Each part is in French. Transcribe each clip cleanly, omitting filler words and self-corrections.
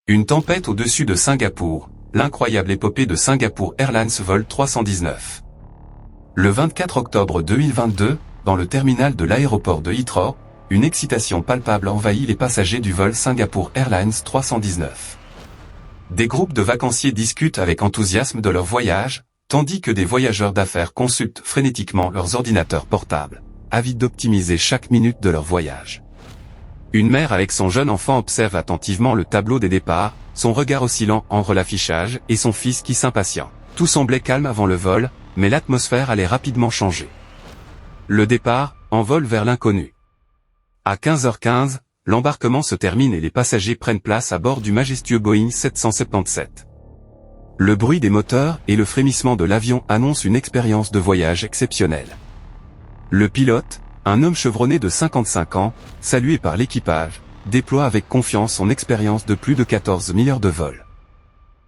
Une tempête au-dessus de Singapour, l'incroyable épopée de Singapore Airlines vol 319. Le 24 octobre 2022, dans le terminal de l'aéroport de Heathrow, une excitation palpable envahit les passagers du vol Singapore Airlines 319. Des groupes de vacanciers discutent avec enthousiasme de leur voyage, tandis que des voyageurs d'affaires consultent frénétiquement leurs ordinateurs portables, avides d'optimiser chaque minute de leur voyage. Une mère avec son jeune enfant observe attentivement le tableau des départs, son regard oscillant entre l'affichage et son fils qui s'impatiente. Tout semblait calme avant le vol, mais l'atmosphère allait rapidement changer. Le départ, en vol vers l'inconnu. À 15h15, l'embarquement se termine et les passagers prennent place à bord du majestueux Boeing 777. Le bruit des moteurs et le frémissement de l'avion annoncent une expérience de voyage exceptionnelle. Le pilote, un homme chevronné de 55 ans, salué par l'équipage, déploie avec confiance son expérience de plus de 14 000 heures de vol.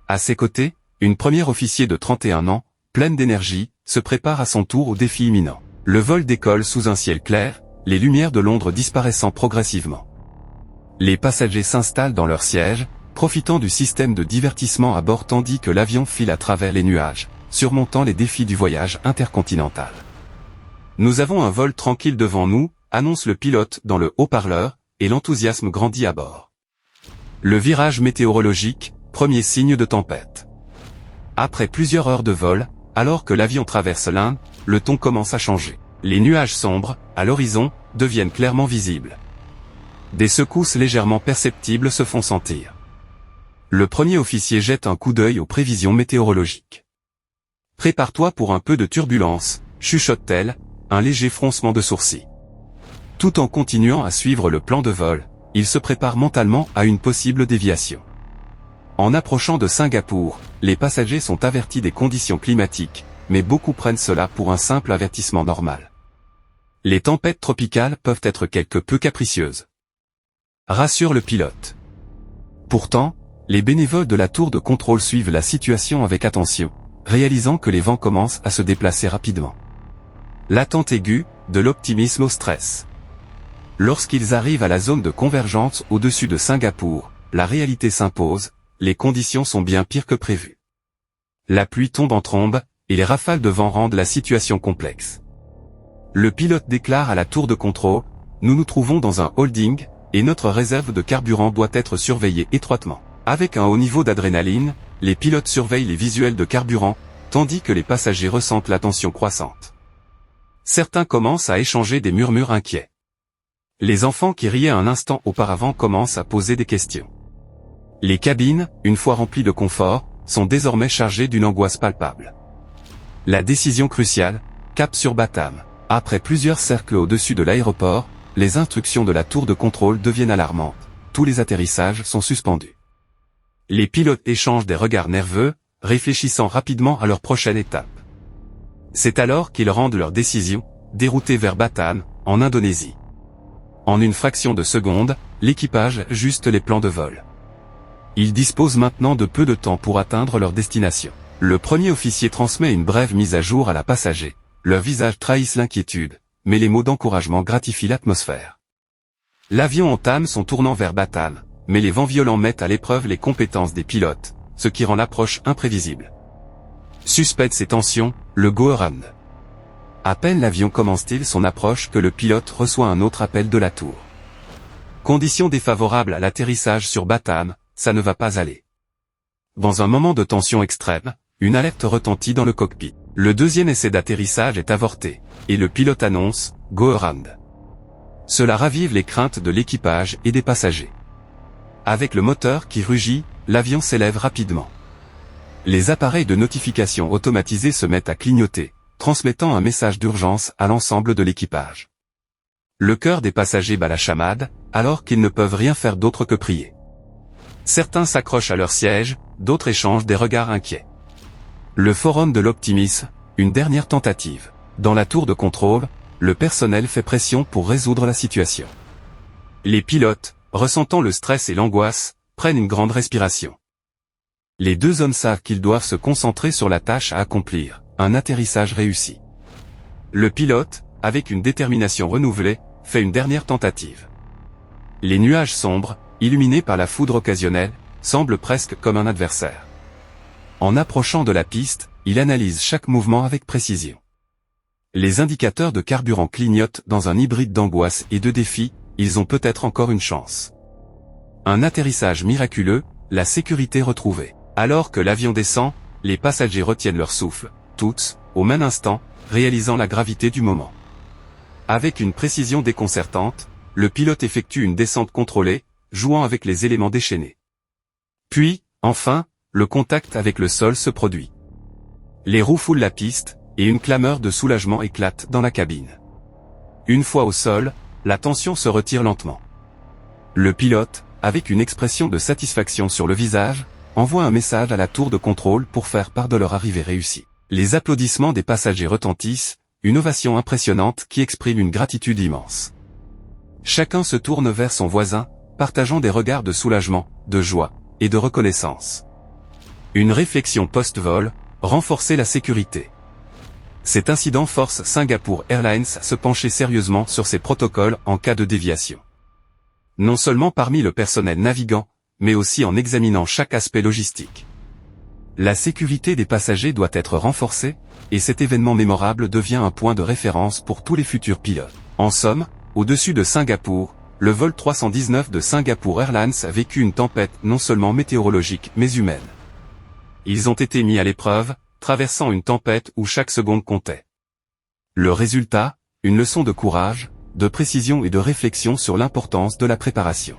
À ses côtés, une première officier de 31 ans, pleine d'énergie, se prépare à son tour au défi imminent. Le vol décolle sous un ciel clair, les lumières de Londres disparaissant progressivement. Les passagers s'installent dans leurs sièges, profitant du système de divertissement à bord tandis que l'avion file à travers les nuages, surmontant les défis du voyage intercontinental. Nous avons un vol tranquille devant nous, annonce le pilote dans le haut-parleur, et l'enthousiasme grandit à bord. Le virage météorologique, premier signe de tempête. Après plusieurs heures de vol, alors que l'avion traverse l'Inde, le ton commence à changer. Les nuages sombres, à l'horizon, deviennent clairement visibles. Des secousses légèrement perceptibles se font sentir. Le premier officier jette un coup d'œil aux prévisions météorologiques. « Prépare-toi pour un peu de turbulence », chuchote-t-elle, un léger froncement de sourcils. Tout en continuant à suivre le plan de vol, il se prépare mentalement à une possible déviation. En approchant de Singapour, les passagers sont avertis des conditions climatiques, mais beaucoup prennent cela pour un simple avertissement normal. Les tempêtes tropicales peuvent être quelque peu capricieuses, rassure le pilote. Pourtant, les bénévoles de la tour de contrôle suivent la situation avec attention, réalisant que les vents commencent à se déplacer rapidement. L'attente aiguë, de l'optimisme au stress. Lorsqu'ils arrivent à la zone de convergence au-dessus de Singapour, la réalité s'impose, les conditions sont bien pires que prévu. La pluie tombe en trombe, et les rafales de vent rendent la situation complexe. Le pilote déclare à la tour de contrôle, « Nous nous trouvons dans un holding, et notre réserve de carburant doit être surveillée étroitement. » Avec un haut niveau d'adrénaline, les pilotes surveillent les visuels de carburant, tandis que les passagers ressentent la tension croissante. Certains commencent à échanger des murmures inquiets. Les enfants qui riaient un instant auparavant commencent à poser des questions. Les cabines, une fois remplies de confort, sont désormais chargées d'une angoisse palpable. La décision cruciale, cap sur Batam. Après plusieurs cercles au-dessus de l'aéroport, les instructions de la tour de contrôle deviennent alarmantes. Tous les atterrissages sont suspendus. Les pilotes échangent des regards nerveux, réfléchissant rapidement à leur prochaine étape. C'est alors qu'ils rendent leur décision, déroutés vers Batam, en Indonésie. En une fraction de seconde, l'équipage ajuste les plans de vol. Ils disposent maintenant de peu de temps pour atteindre leur destination. Le premier officier transmet une brève mise à jour à la passager. Leurs visages trahissent l'inquiétude, mais les mots d'encouragement gratifient l'atmosphère. L'avion entame son tournant vers Batam, mais les vents violents mettent à l'épreuve les compétences des pilotes, ce qui rend l'approche imprévisible. Suspense et tension, le go around. À peine l'avion commence-t-il son approche que le pilote reçoit un autre appel de la tour. Conditions défavorables à l'atterrissage sur Batam, ça ne va pas aller. Dans un moment de tension extrême, une alerte retentit dans le cockpit. Le deuxième essai d'atterrissage est avorté, et le pilote annonce « Go around ». Cela ravive les craintes de l'équipage et des passagers. Avec le moteur qui rugit, l'avion s'élève rapidement. Les appareils de notification automatisés se mettent à clignoter, transmettant un message d'urgence à l'ensemble de l'équipage. Le cœur des passagers bat la chamade, alors qu'ils ne peuvent rien faire d'autre que prier. Certains s'accrochent à leur siège, d'autres échangent des regards inquiets. Le forum de l'optimisme, une dernière tentative. Dans la tour de contrôle, le personnel fait pression pour résoudre la situation. Les pilotes, ressentant le stress et l'angoisse, prennent une grande respiration. Les deux hommes savent qu'ils doivent se concentrer sur la tâche à accomplir, un atterrissage réussi. Le pilote, avec une détermination renouvelée, fait une dernière tentative. Les nuages sombres, illuminés par la foudre occasionnelle, semble presque comme un adversaire. En approchant de la piste, il analyse chaque mouvement avec précision. Les indicateurs de carburant clignotent dans un hybride d'angoisse et de défi, ils ont peut-être encore une chance. Un atterrissage miraculeux, la sécurité retrouvée. Alors que l'avion descend, les passagers retiennent leur souffle, tous, au même instant, réalisant la gravité du moment. Avec une précision déconcertante, le pilote effectue une descente contrôlée, jouant avec les éléments déchaînés. Puis, enfin, le contact avec le sol se produit. Les roues foulent la piste, et une clameur de soulagement éclate dans la cabine. Une fois au sol, la tension se retire lentement. Le pilote, avec une expression de satisfaction sur le visage, envoie un message à la tour de contrôle pour faire part de leur arrivée réussie. Les applaudissements des passagers retentissent, une ovation impressionnante qui exprime une gratitude immense. Chacun se tourne vers son voisin, partageant des regards de soulagement, de joie, et de reconnaissance. Une réflexion post-vol, renforcer la sécurité. Cet incident force Singapore Airlines à se pencher sérieusement sur ses protocoles en cas de déviation. Non seulement parmi le personnel navigant, mais aussi en examinant chaque aspect logistique. La sécurité des passagers doit être renforcée, et cet événement mémorable devient un point de référence pour tous les futurs pilotes. En somme, au-dessus de Singapour, le vol 319 de Singapore Airlines a vécu une tempête non seulement météorologique mais humaine. Ils ont été mis à l'épreuve, traversant une tempête où chaque seconde comptait. Le résultat, une leçon de courage, de précision et de réflexion sur l'importance de la préparation.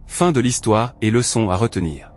Fin de l'histoire et leçons à retenir.